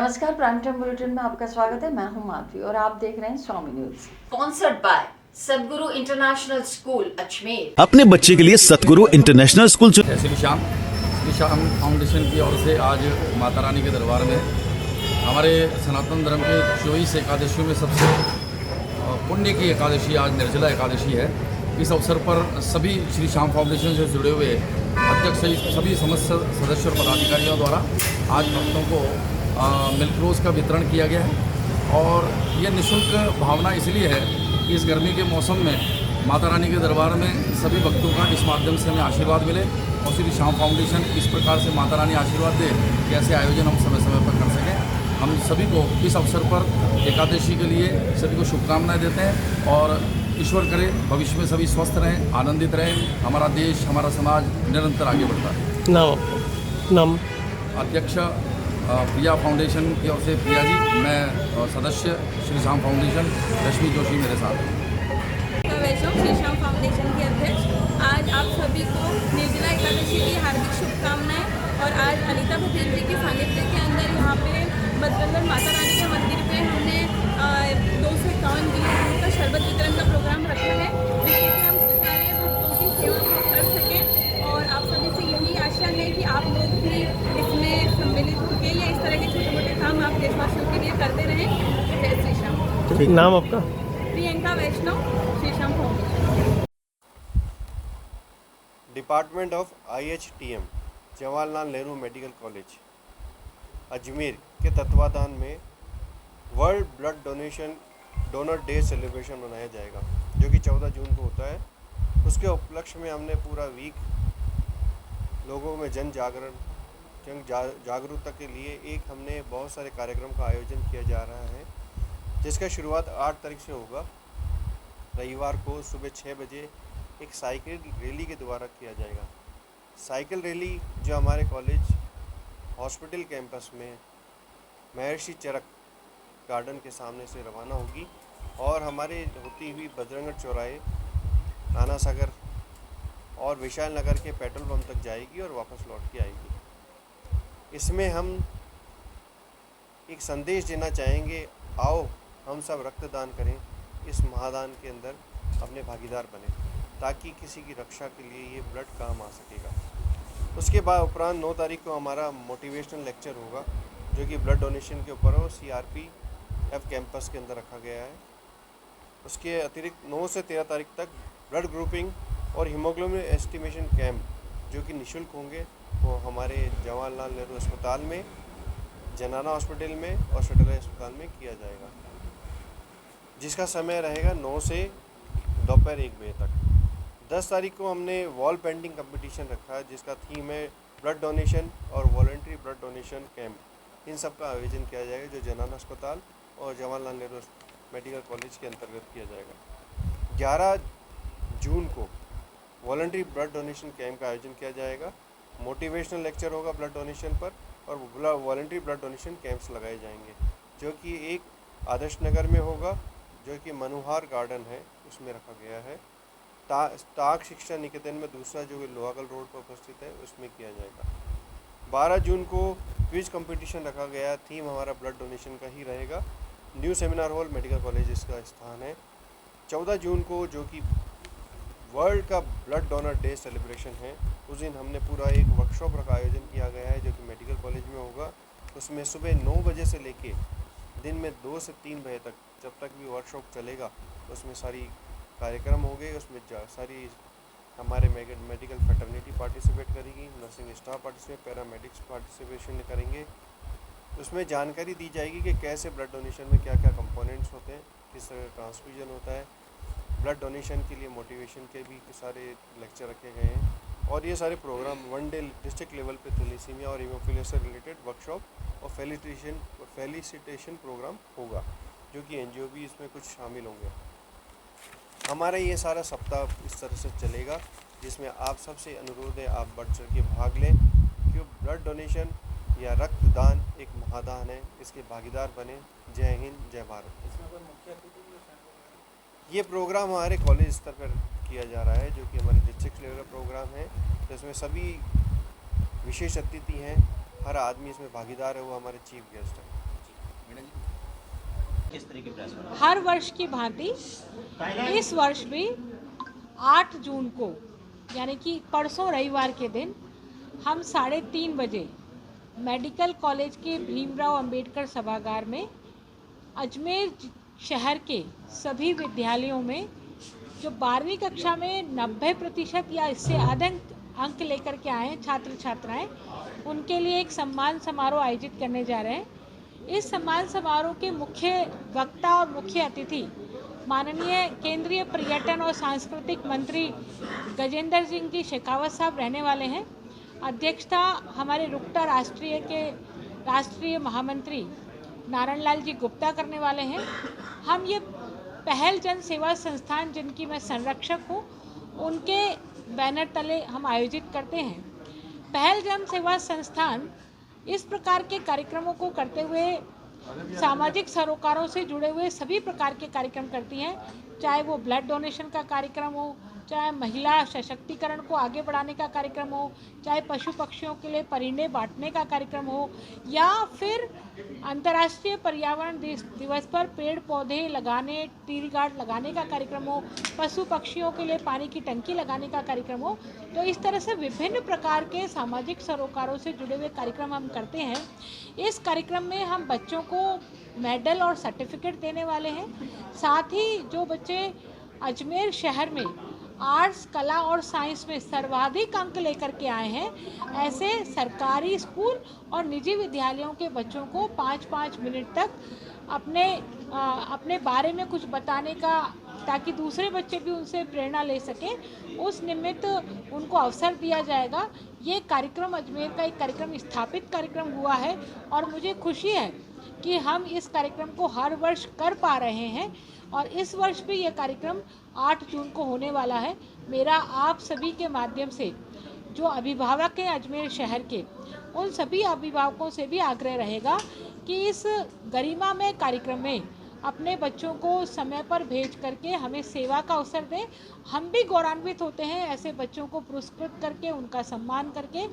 नमस्कार, prime time bulletin में आपका स्वागत है। मैं हूं माधवी और आप देख रहे हैं स्वामी news. Sponsored by Satguru international school Ajmer. अपने बच्चे के लिए सतगुरु international school Shri Shyam foundation की ओर से आज माता रानी के दरबार में हमारे सनातन धर्म के 24 एकादशियों में सबसे पुण्य की एकादशी आज निर्जला एकादशी है। इस अवसर पर सभी श्री श्याम फाउंडेशन से जुड़े हुए अध्यक्ष सभी समस्त सदस्य और पदाधिकारियों द्वारा आज भक्तों को मिल्क रोज़ का वितरण किया गया है। और यह निःशुल्क भावना इसलिए है कि इस गर्मी के मौसम में माता रानी के दरबार में सभी भक्तों का इस माध्यम से हमें आशीर्वाद मिले और श्री श्याम फाउंडेशन इस प्रकार से माता रानी आशीर्वाद दे कि ऐसे आयोजन हम समय समय पर कर सकें। हम सभी को इस अवसर पर एकादशी के लिए सभी को शुभकामनाएं देते हैं और ईश्वर करे भविष्य में सभी स्वस्थ रहें, आनंदित रहें, हमारा देश हमारा समाज निरंतर आगे बढ़ता है। नाम अध्यक्ष प्रिया फाउंडेशन की ओर से प्रिया जी, मैं सदस्य श्री श्याम फाउंडेशन रश्मि जोशी मेरे साथ। वैष्णव श्री श्याम फाउंडेशन के अध्यक्ष, आज आप सभी को निर्जला एकादशी की हार्दिक शुभकामनाएं। और आज अनीता पटेल जी के सानिध्य के अंदर यहाँ पे बदबंदर माता रानी के मंदिर पे हमने 251 गिलास का शरबत वितरण का प्रोग्राम रखा है, जिससे हम सारे भक्तों की सेवा कर सकें। और आप सभी से यही आशा है कि आप लोग भी इसमें सम्मिलित होकर या इस तरह के छोटे मोटे काम आप देशवासियों के लिए करते रहें। जय श्री श्याम। नाम आपका? Priyanka Vaishnav, Shri Shyam foundation. Department of IHTM Jawaharlal Nehru medical college Ajmer के तत्वाधान में world blood donor day celebration मनाया जाएगा, जो कि 14 जून को होता है। उसके उपलक्ष्य में हमने पूरा वीक लोगों में जन जागरूकता के लिए हमने बहुत सारे कार्यक्रम का आयोजन किया जा रहा है, जिसका शुरुआत 8 तारीख से होगा। रविवार को सुबह 6 बजे एक साइकिल रैली के द्वारा किया जाएगा। साइकिल रैली जो हमारे कॉलेज हॉस्पिटल कैंपस में महर्षि चरक गार्डन के सामने से रवाना होगी और हमारे होती हुई बजरंगगढ़ चौराहे, नाना सागर और विशाल नगर के पेट्रोल पंप तक जाएगी और वापस लौट के आएगी। इसमें हम एक संदेश देना चाहेंगे, आओ हम सब रक्तदान करें, इस महादान के अंदर अपने भागीदार बने, ताकि किसी की रक्षा के लिए ये ब्लड काम आ सकेगा। उसके बाद उपरांत 9 तारीख को हमारा मोटिवेशनल लेक्चर होगा, जो कि ब्लड डोनेशन के ऊपर हो, CRPF कैंपस के अंदर रखा गया है। उसके अतिरिक्त 9 से 13 तारीख तक ब्लड ग्रुपिंग और हीमोग्लोबिन एस्टिमेशन कैंप, जो कि निःशुल्क होंगे, वो हमारे जवाहरलाल नेहरू अस्पताल में, जनाना हॉस्पिटल में और सटल अस्पताल में किया जाएगा, जिसका समय रहेगा 9 से दोपहर 1 बजे तक। 10 तारीख को हमने वॉल पेंटिंग कंपटीशन रखा है, जिसका थीम है ब्लड डोनेशन और वॉलंटरी ब्लड डोनेशन कैंप। इन सब का आयोजन किया जाएगा, जो जनाना अस्पताल और जवाहरलाल नेहरू मेडिकल कॉलेज के अंतर्गत किया जाएगा। 11 जून को वॉलंटरी ब्लड डोनेशन कैंप का आयोजन किया जाएगा। मोटिवेशनल लेक्चर होगा ब्लड डोनेशन पर और वॉलंटरी ब्लड डोनेशन कैंप्स लगाए जाएंगे, जो कि एक आदर्श नगर में होगा, जो कि मनोहर गार्डन है, उसमें रखा गया है। ताक शिक्षा निकेतन में दूसरा, जो लोहागल रोड पर उपस्थित है, उसमें किया जाएगा। 12 जून को क्विज कंपटीशन रखा गया, थीम हमारा ब्लड डोनेशन का ही रहेगा। New seminar hall medical college इसका स्थान है। 14 जून को, जो कि वर्ल्ड का ब्लड डोनर डे सेलिब्रेशन है, उस दिन हमने पूरा एक वर्कशॉप का आयोजन किया गया है, जो कि मेडिकल कॉलेज में होगा। उसमें सुबह 9 बजे से लेके दिन में 2 से 3 बजे तक, जब तक भी वर्कशॉप चलेगा, उसमें सारी कार्यक्रम होंगे। उसमें सारी हमारे मेडिकल फैटर्निटी पार्टिसिपेट करेगी, nursing staff participate, paramedics participation करेंगे। उसमें जानकारी दी जाएगी कि कैसे ब्लड डोनेशन में क्या क्या कंपोनेंट्स होते हैं, किस तरह ट्रांसफ्यूजन होता है। ब्लड डोनेशन के लिए मोटिवेशन के भी सारे लेक्चर रखे गए हैं और ये सारे प्रोग्राम 1 डे डिस्ट्रिक्ट लेवल पे थैलेसीमिया और हीमोफिलिया से रिलेटेड वर्कशॉप और फेलिसिटेशन प्रोग्राम होगा, जो कि NGO भी इसमें कुछ शामिल होंगे। हमारा ये सारा सप्ताह इस तरह से चलेगा, जिसमें आप सबसे अनुरोध है, आप बढ़ चढ़ के भाग लें, क्यों ब्लड डोनेशन या रक्तदान एक महादान है, इसके भागीदार बने। जय हिंद, जय भारत। ये प्रोग्राम हमारे कॉलेज स्तर पर किया जा रहा है, जो कि हमारे डिस्ट्रिक्ट लेवल का प्रोग्राम है, तो इसमें सभी विशेष अतिथि हैं, हर आदमी इसमें भागीदार है, वो हमारे चीफ गेस्ट हैं। किस तरह के प्रयास? हर वर्ष की भांति इस वर्ष भी 8 जून को यानी कि परसों रविवार के दिन हम 3:30 बजे मेडिकल कॉलेज के भीमराव अंबेडकर सभागार में अजमेर शहर के सभी विद्यालयों में जो 12वीं कक्षा में 90% या इससे अधिक अंक लेकर के आए हैं छात्र छात्राएं, उनके लिए एक सम्मान समारोह आयोजित करने जा रहे हैं। इस सम्मान समारोह के मुख्य वक्ता और मुख्य अतिथि माननीय केंद्रीय पर्यटन और सांस्कृतिक मंत्री गजेंद्र सिंह जी शेखावत साहब रहने वाले हैं। अध्यक्षता हमारे रुकटा राष्ट्रीय महामंत्री नारायण लाल जी गुप्ता करने वाले हैं। हम ये पहल जन सेवा संस्थान जिनकी मैं संरक्षक हूँ, उनके बैनर तले हम आयोजित करते हैं। पहल जन सेवा संस्थान इस प्रकार के कार्यक्रमों को करते हुए सामाजिक सरोकारों से जुड़े हुए सभी प्रकार के कार्यक्रम करती हैं, चाहे वो ब्लड डोनेशन का कार्यक्रम हो, चाहे महिला सशक्तिकरण को आगे बढ़ाने का कार्यक्रम हो, चाहे पशु पक्षियों के लिए परिंदे बांटने का कार्यक्रम हो, या फिर अंतर्राष्ट्रीय पर्यावरण दिवस पर पेड़ पौधे लगाने, ट्री गार्ड लगाने का कार्यक्रम हो, पशु पक्षियों के लिए पानी की टंकी लगाने का कार्यक्रम हो। तो इस तरह से विभिन्न प्रकार के सामाजिक सरोकारों से जुड़े हुए कार्यक्रम हम करते हैं। इस कार्यक्रम में हम बच्चों को मेडल और सर्टिफिकेट देने वाले हैं। साथ ही जो बच्चे अजमेर शहर में आर्ट्स, कला और साइंस में सर्वाधिक अंक लेकर के आए हैं, ऐसे सरकारी स्कूल और निजी विद्यालयों के बच्चों को 5-5 मिनट तक अपने बारे में कुछ बताने का, ताकि दूसरे बच्चे भी उनसे प्रेरणा ले सकें, उस निमित्त उनको अवसर दिया जाएगा। ये कार्यक्रम अजमेर का एक कार्यक्रम स्थापित कार्यक्रम हुआ है और मुझे खुशी है कि हम इस कार्यक्रम को हर वर्ष कर पा रहे हैं और इस वर्ष भी ये कार्यक्रम 8 जून को होने वाला है। मेरा आप सभी के माध्यम से जो अभिभावक हैं अजमेर शहर के, उन सभी अभिभावकों से भी आग्रह रहेगा कि इस गरिमामय कार्यक्रम में अपने बच्चों को समय पर भेज करके हमें सेवा का अवसर दें। हम भी गौरवान्वित होते हैं ऐसे बच्चों को पुरस्कृत करके, उनका सम्मान करके।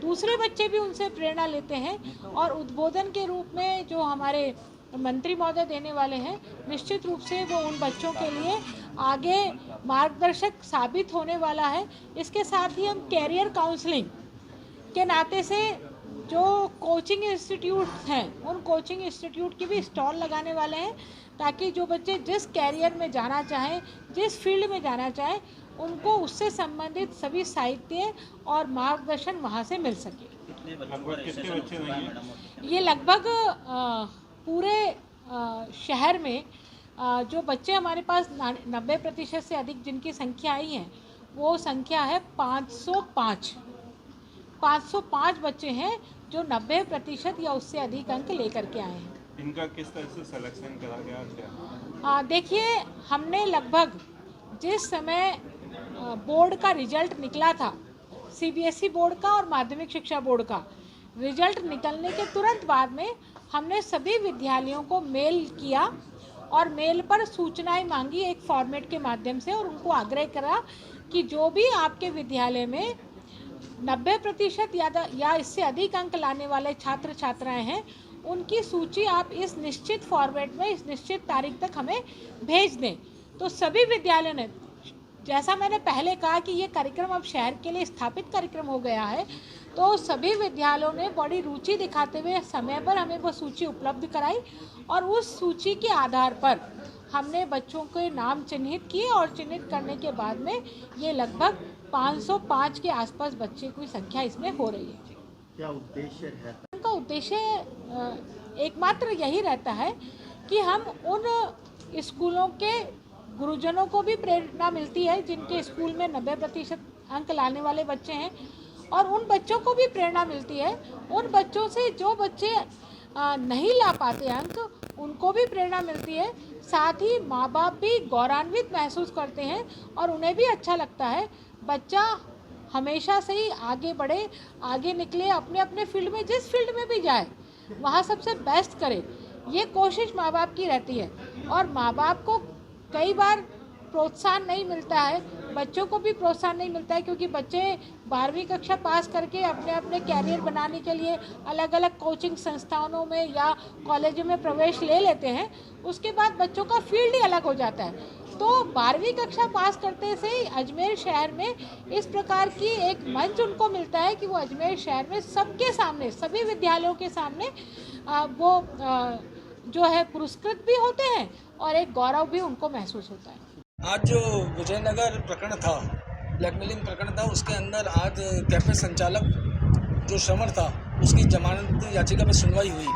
दूसरे बच्चे भी उनसे प्रेरणा लेते हैं और उद्बोधन के रूप में जो हमारे मंत्री महोदय देने वाले हैं, निश्चित रूप से वो उन बच्चों के लिए आगे मार्गदर्शक साबित होने वाला है। इसके साथ ही हम कैरियर काउंसलिंग के नाते से जो कोचिंग इंस्टीट्यूट हैं, उन कोचिंग इंस्टीट्यूट की भी स्टॉल लगाने वाले हैं, ताकि जो बच्चे जिस कैरियर में जाना चाहें, जिस फील्ड में जाना चाहें, उनको उससे संबंधित सभी साहित्य और मार्गदर्शन वहाँ से मिल सके। ये लगभग पूरे शहर में जो बच्चे हमारे पास 90% से अधिक जिनकी संख्या आई है, वो संख्या है 505 बच्चे हैं जो 90% या उससे अधिक अंक लेकर के आए हैं। इनका किस तरह से सिलेक्शन करा गया? देखिए, हमने लगभग जिस समय बोर्ड का रिजल्ट निकला था, सीबीएसई बोर्ड का और माध्यमिक शिक्षा बोर्ड का रिजल्ट निकलने के तुरंत बाद में हमने सभी विद्यालयों को मेल किया और मेल पर सूचनाएं मांगी एक फॉर्मेट के माध्यम से, और उनको आग्रह करा कि जो भी आपके विद्यालय में 90% या इससे अधिक अंक लाने वाले छात्र छात्राएं हैं, उनकी सूची आप इस निश्चित फॉर्मेट में इस निश्चित तारीख तक हमें भेज दें। तो सभी विद्यालयों ने, जैसा मैंने पहले कहा कि ये कार्यक्रम अब शहर के लिए स्थापित कार्यक्रम हो गया है, तो सभी विद्यालयों ने बड़ी रुचि दिखाते हुए समय पर हमें वो सूची उपलब्ध कराई और उस सूची के आधार पर हमने बच्चों के नाम चिन्हित किए और चिन्हित करने के बाद में ये लगभग 505 के आसपास बच्चे की संख्या इसमें हो रही है। क्या उद्देश्य है? उनका उद्देश्य एकमात्र यही रहता है कि हम उन स्कूलों के गुरुजनों को भी प्रेरणा मिलती है जिनके स्कूल में 90% अंक लाने वाले बच्चे हैं, और उन बच्चों को भी प्रेरणा मिलती है उन बच्चों से जो बच्चे नहीं ला पाते अंक, उनको भी प्रेरणा मिलती है। साथ ही माँ बाप भी गौरवान्वित महसूस करते हैं और उन्हें भी अच्छा लगता है बच्चा हमेशा से ही आगे बढ़े, आगे निकले, अपने अपने फील्ड में जिस फील्ड में भी जाए वहाँ सबसे बेस्ट करे। ये कोशिश माँ बाप की रहती है और माँ बाप को कई बार प्रोत्साहन नहीं मिलता है, बच्चों को भी प्रोत्साहन नहीं मिलता है, क्योंकि बच्चे 12वीं कक्षा पास करके अपने अपने कैरियर बनाने के लिए अलग अलग कोचिंग संस्थानों में या कॉलेजों में प्रवेश ले लेते हैं। उसके बाद बच्चों का फील्ड ही अलग हो जाता है। तो 12वीं कक्षा पास करते से ही अजमेर शहर में इस प्रकार की एक मंच उनको मिलता है कि वो अजमेर शहर में सबके सामने, सभी विद्यालयों के सामने वो जो है पुरस्कृत भी होते हैं और एक गौरव भी उनको महसूस होता है। आज जो विजयनगर प्रकरण था, ब्लैकमेलिंग प्रकरण था, उसके अंदर आज कैफे संचालक जो श्रवण था उसकी जमानत याचिका पर सुनवाई हुई,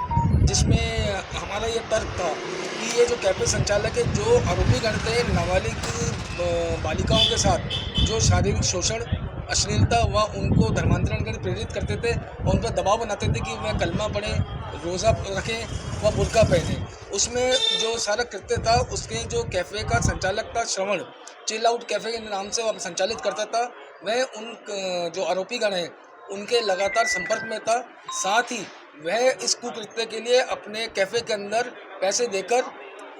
जिसमें हमारा ये तर्क था कि ये जो कैफे संचालक है, जो आरोपी गण थे नाबालिग बालिकाओं के साथ जो शारीरिक शोषण, अश्लीलता व उनको धर्मांतरण के लिए प्रेरित करते थे और उन पर दबाव बनाते थे कि वह कलमा पढ़ें, रोज़ा रखें व बुर्का पहने, उसमें जो सारा कृत्य था उसके जो कैफ़े का संचालक था श्रवण, चिल आउट कैफ़े के नाम से वह संचालित करता था, वह उन जो आरोपीगण हैं उनके लगातार संपर्क में था। साथ ही वह इस कुकृत्य के लिए अपने कैफ़े के अंदर पैसे देकर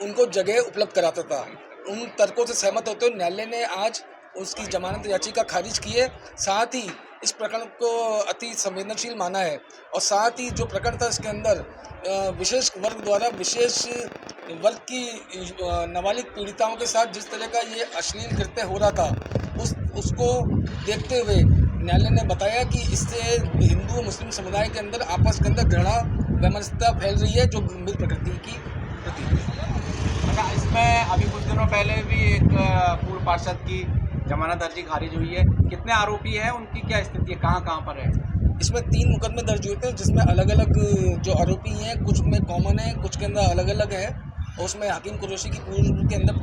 उनको जगह उपलब्ध कराता था। उन तर्कों से सहमत होते हुए न्यायालय ने आज उसकी जमानत याचिका खारिज की है। साथ ही इस प्रकरण को अति संवेदनशील माना है और साथ ही जो प्रकरण था इसके अंदर विशेष वर्ग द्वारा विशेष वर्ग की नाबालिग पीड़िताओं के साथ जिस तरह का ये अश्लील कृत्य हो रहा था उसको देखते हुए न्यायालय ने बताया कि इससे हिंदू और मुस्लिम समुदाय के अंदर आपस के अंदर घृणा वैमनस्यता फैल रही है, जो गंभीर प्रकृति की प्रतीक है। अच्छा, इसमें अभी कुछ दिनों पहले भी एक पूर्व पार्षद की जमानत अर्जी खारिज हुई है। कितने आरोपी हैं, उनकी क्या स्थिति है, कहाँ पर है? इसमें 3 मुकदमे दर्ज हुए थे, जिसमें अलग अलग जो आरोपी हैं, कुछ में कॉमन है, कुछ के अंदर अलग अलग है। और उसमें हकीम कुरैशी की पूर्व के अंदर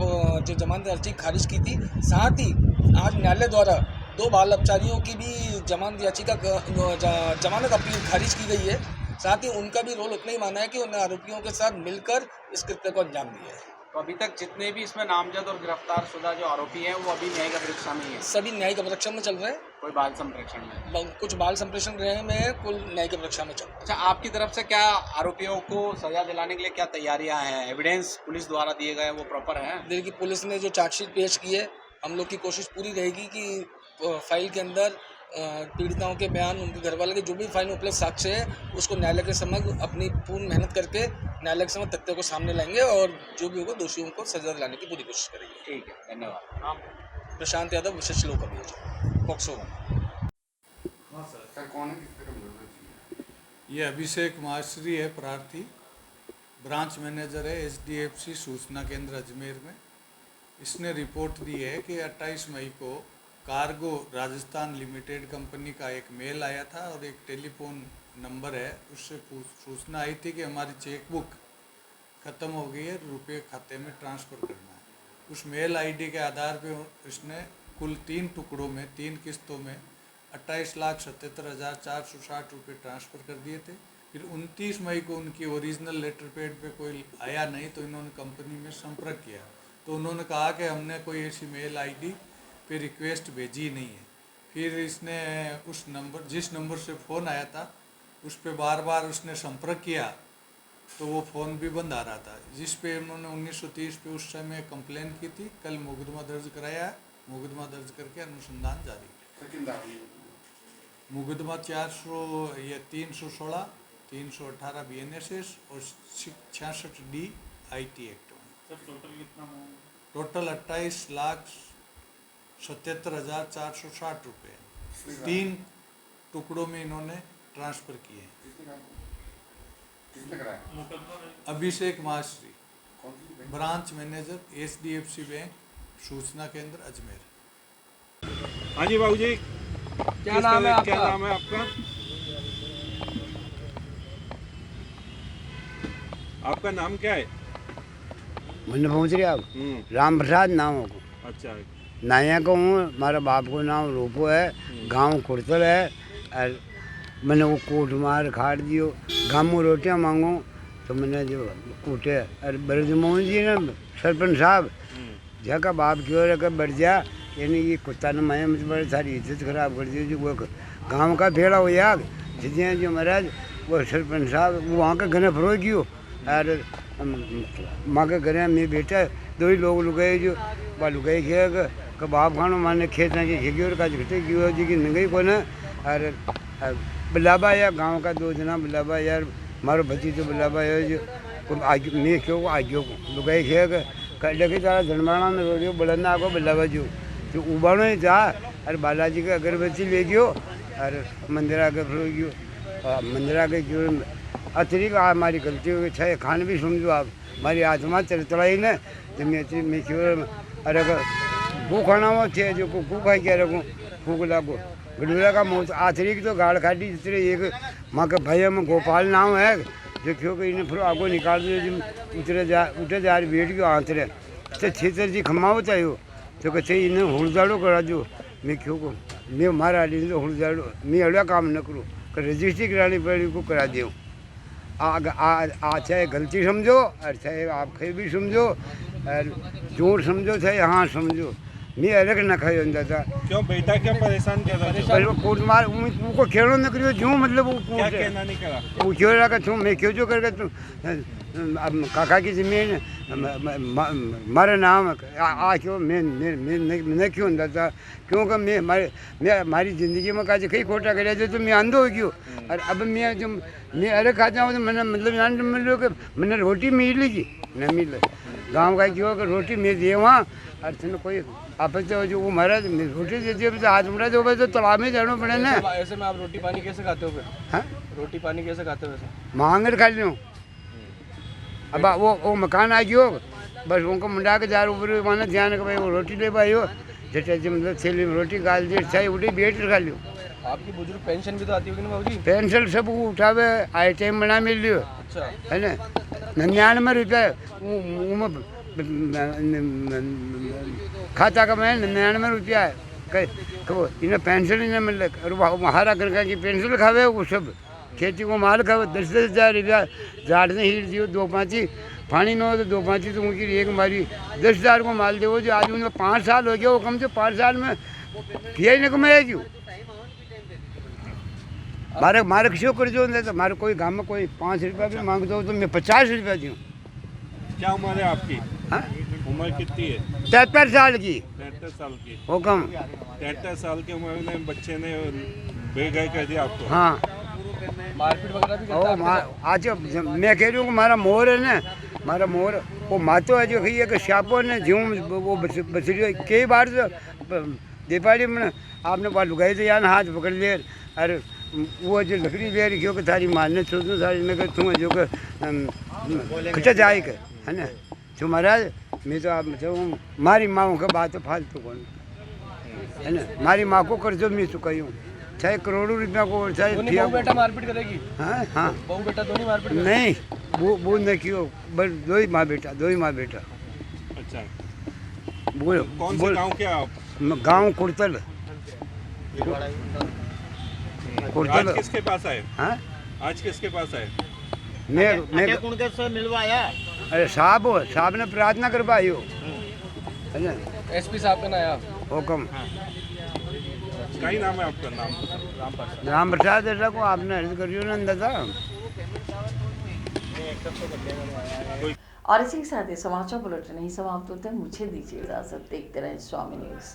जो जमानत अर्जी खारिज की थी। साथ ही आज न्यायालय द्वारा 2 बाल अपचारियों की भी जमानत याचिका जमानत अपील खारिज की गई है। साथ ही उनका भी रोल उतना ही माना है कि उन आरोपियों के साथ मिलकर इस कृत्य को अंजाम दिया है। तो अभी तक जितने भी इसमें नामजद और गिरफ्तार शुदा जो आरोपी हैं वो अभी न्यायिक परीक्षा में ही है? सभी न्यायिक परीक्षा में चल रहे हैं। कोई बाल संप्रेक्षण में? कुछ बाल संप्रेषण गृह में है, कुल न्यायिक परीक्षा में चल रहा है। अच्छा, आपकी तरफ से क्या आरोपियों को सजा दिलाने के लिए क्या तैयारियां हैं? एविडेंस पुलिस द्वारा दिए गए वो प्रॉपर हैं? देखिए, पुलिस ने जो चार्जशीट पेश की है, हम लोग की कोशिश पूरी रहेगी कि फाइल के अंदर पीड़िताओं के बयान, उनके घर वाले के जो भी फाइल में उपलब्ध साक्ष्य है उसको न्यायालय के समक्ष अपनी पूर्ण मेहनत करके न्यायालय के समक्ष तथ्यों को सामने लाएंगे और जो भी होगा दोषियों को सजा दिलाने की पूरी कोशिश करेंगे। ठीक है, धन्यवाद। प्रशांत यादव, विशेष लोक अभियोजक, पॉक्सो। ये अभिषेक माश्री है, प्रार्थी, ब्रांच मैनेजर है HDFC सूचना केंद्र अजमेर में। इसने रिपोर्ट दी है कि 28 मई को कार्गो राजस्थान लिमिटेड कंपनी का एक मेल आया था और एक टेलीफोन नंबर है, उससे सूचना आई थी कि हमारी चेकबुक ख़त्म हो गई है, रुपये खाते में ट्रांसफ़र करना है। उस मेल आईडी के आधार पे उसने कुल 3 टुकड़ों में 3 किस्तों में 28,77,460 रुपये ट्रांसफ़र कर दिए थे। फिर 29 मई को उनकी ओरिजिनल लेटर पैड पे कोई आया नहीं, तो इन्होंने कंपनी में संपर्क किया, तो उन्होंने कहा कि हमने कोई ऐसी मेल आईडी पे रिक्वेस्ट भेजी नहीं है। फिर इसने उस नंबर, जिस नंबर से फ़ोन आया था उस पे बार बार उसने संपर्क किया, तो वो फ़ोन भी बंद आ रहा था, जिस पे उन्होंने 1930 पे उस समय कंप्लेन की थी। कल मुकदमा दर्ज कराया है, मुकदमा दर्ज करके अनुसंधान जारी। मुकदमा 316, 318 BNSS और 66D IT एक्ट में। टोटल 28,77,460 रुपये 3 टुकड़ों में इन्होंने ट्रांसफ़र किए। अभिषेक माश्री, ब्रांच मैनेजर HDFC बैंक सूचना केंद्र अजमेर। हाँ जी बाबू जी, क्या नाम है आपका? आपका नाम क्या है? मैंने पहुँच रहे आप? राम प्रसाद नाम हो। अच्छा, नाया को हूँ, हमारा बाप को नाम रूपो है, गांव खुरतल है। और मैंने वो कूट मार खाड़ दियो, गाँव में रोटियाँ मांगो तो मैंने जो कूटे। और ब्रजमोहन जी ने सरपंच साहब जगह बाप की ओर बढ़ जा, यानी ये कुत्ता ने मैं मुझे बड़ी सारी इज्जत खराब कर दी। जो वो गाँव का फेड़ा हो याग जितने जो महाराज वो सरपंच साहब वो वहाँ का घने फरोग कियो। और माँ के घर में बेटा दो ही लोग लुगाए जो बा लुगाई खे कबाब खानो माने खेत की घेगी और का झटे की जी की नंगई को न और बुलाबा या गांव का दो जना बुलाबा यार मारो भती तो बुलाबा है जो आज मैं क्यों आज लुगाई खे लगे तारा धनबाना में रोडियो बड़ना को बुलाबा जो उबानो ही था और बालाजी का अगरबत्ती ले गयो और मंदिरा के फ्लो गयो मंदिरा के जो अतिरिक्त हमारी गलती हो गई है खान भी समझो आप हमारी आत्मा तड़तड़ाई न तो मैं क्यों अरे वो खाना वो थे जो को खाई क्या रखूँ फूक लागो गडूरा का मौत आतरी की तो गाड़ खाटी जितने एक माँ का भैया में गोपाल नाम है जो क्यों कि इन्हें फिर आगो निकाल दिए जो उतरे जा रही बेट क्यों आतरे तो छेतर जी खमावत आयो तो कहते इन्हें हुड़दाड़ो करा दो मैं क्यों को मैं मारा ली तो हुड़दाड़ो मैं अड़ा काम न करूँ रजिस्ट्री करानी पड़ी को करा दूँ चाहे गलती समझो और चाहे आप कहीं भी समझो और झूठ समझो चाहे हाँ समझो मैं अलग न खाई अंदर था क्यों बेटा क्या परेशान कर रहा पर वो कोट मार उनको खेलो न करियो जो मतलब वो क्या कहना नहीं करा वो क्यों रहा तुम मैं क्यों जो करके तुम अब काका की जमीन मारे नाम क्यों मैं क्यों अंदर था क्योंकि मैं हमारी ज़िंदगी में काज कई खोटा करे तो मैं अंधो हो गयो और अब मैं जो मैं अलग खाता हूँ तो मैंने मतलब यहाँ मिल लो कि मैंने रोटी मिलेगी न मिले गाँव का क्यों कि रोटी मैं दे वहाँ और तुमने कोई आपस से जो वो मारा रोटी दे दिए तो हाथ मुड़ा दो तो तालाब में जाना पड़े ना। ऐसे में आप रोटी पानी कैसे खाते हो फिर? हाँ रोटी पानी कैसे खाते हो वैसे? मांग खा लियो अब वो मकान आ गयो बस उनको मुंडा के जार ऊपर माना ध्यान के भाई वो रोटी ले पाई हो जैसे मतलब थैली में रोटी गाल दी चाहे उठी बेट खा लियो। आपकी बुजुर्ग पेंशन भी तो आती होगी ना बाबूजी? पेंशन सब उठावे आइटम बना मिल लियो अच्छा है ना 99 रुपया खाता का मैं 99 रुपया है इन्हें पेंशन ही नहीं मिल और महारा करके की पेंशन खावे वो सब खेती को माल खावे 10,000 रुपया झाड़ ने हीर दियो 2-5 पानी न हो तो 2-5 तो उनकी एक मारी 10,000 को माल दे जो आज उनका 5 साल हो गया वो कम से 5 साल में किया ही नहीं कमाया क्यों मारे क्यों कर जो तो हमारे कोई गाँव में कोई 5 रुपया भी मांग दो तो मैं 50 रुपया दूँ। क्या उम्र है आपकी? हाँ उम्र कितनी है? 73 साल की। 73 साल की हो कम 73 साल की उम्र में बच्चे ने बेघर कर दिया आपको? हाँ मारपीट वगैरह भी करता है? आज मैं कह रही हूँ हमारा मोर है ना हमारा मोर वो मातो है जो है कि शापो ने ज्यों वो बछड़ी कई बार तो दीपावली में आपने बात लुगाई तो यार हाथ पकड़ लिया अरे वो जो लकड़ी ले रही क्योंकि थारी मारने छोड़ सारी न कर तुम जो खचा जाए कर है ना तो महाराज मैं तो आप मारी माँ का बात तो फालतू कौन है ना मारी माँ को कर्जो मैं चुकाई हूँ चाहे करोड़ों रुपया को चाहे बहू बेटा मारपीट करेगी? हाँ हाँ बहू बेटा दोनों मारपीट नहीं वो न क्यों बस दो ही माँ बेटा अच्छा बोलो कौन से गांव के आप? गाँव कुर्तल आज किसके पास आए? हाँ आज किसके पास आए? मैं मिलवाया अरे साहब ने प्रार्थना करवाई हो है ना एसपी साहब का नाया हुक्म क्या ही नाम है आपका? नाम राम प्रसाद ऐसा को आपने अर्ज करियो ना अंदाजा। और इसी के साथ ही समाचार बुलेटिन नहीं समाप्त होते हैं। मुझे दीजिए इजाजत। देखते रहें स्वामी न्यूज़।